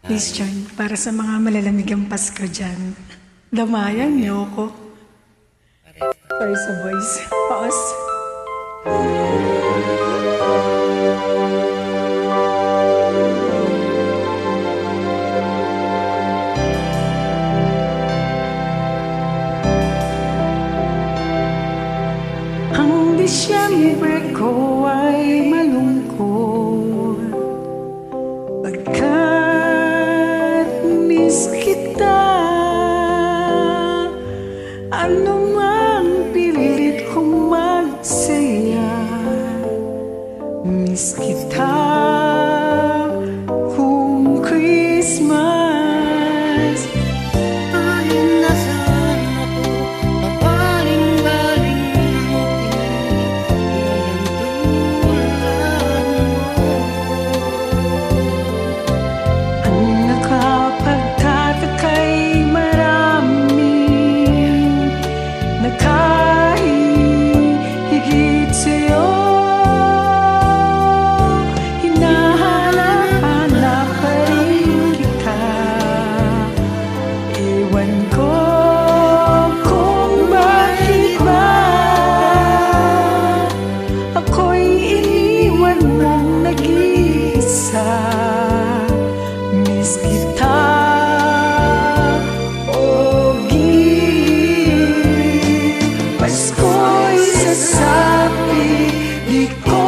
Please join para sa mga malalamig ang Pasko dyan. Damayan niyo ako. Sorry sa voice. Pause. Ang Disyembre ko ay malungkot pagkat miss kita. Ano mang pilit kong magsaya, miss kita kung Christmas. Ay, nasaan ako? Papaling-baling Ang nakapagtataka'y maraming nakahihigit sa'yo. Hinahanap-hanap pa rin kita. Ewan ko kung bakit ba ako'y iniwan mong nag-iisa. Miss kita, oh giliw. Pasko'y sasabi, di ko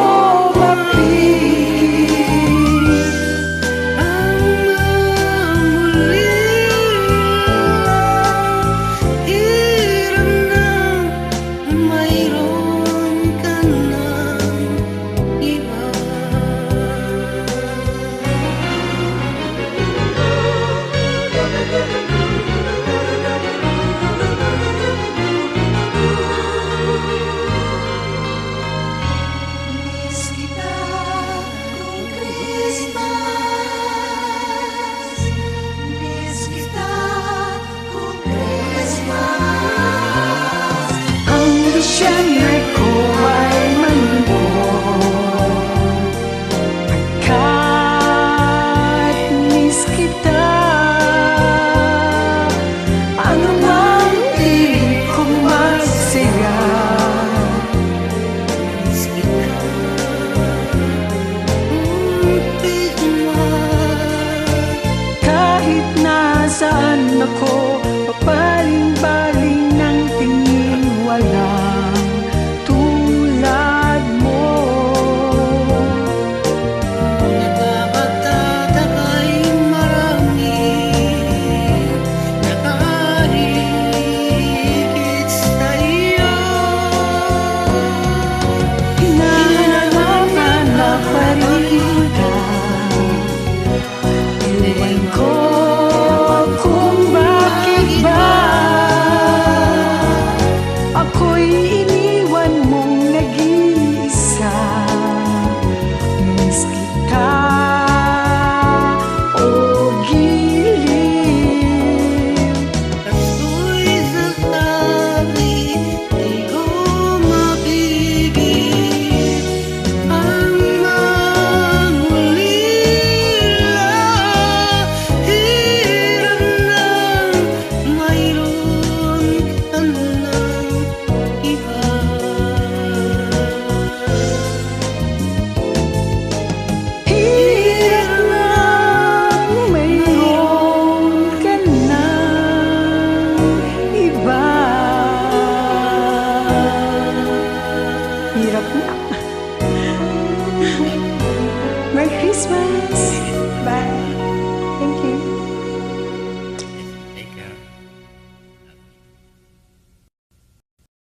mapigil. ang muli hiram na mayroon ka ng iba. Miss kita kung Christmas. Miss kita kung Christmas. Ang Disyembre ko ay malungkot pagkat miss kita. Ano mang pilit kong magsaya, Miss kita kahit nasaan ako, papaling-baling ng tingin, walang tulad mo. nakapagtataka'y maraming nakahigit sa'yo. Hinahanap pa rin ka. Ewan ko kung bakit ba ako'y iniwan mong nag-iisa. Miss kita, oh giliw. Pasko'y sasabi, di ko mapigil. Ang mangulila, hiram na mayroon ka ng iba. Hirap lang mayroon ka ng iba. Hirap na. Merry Christmas!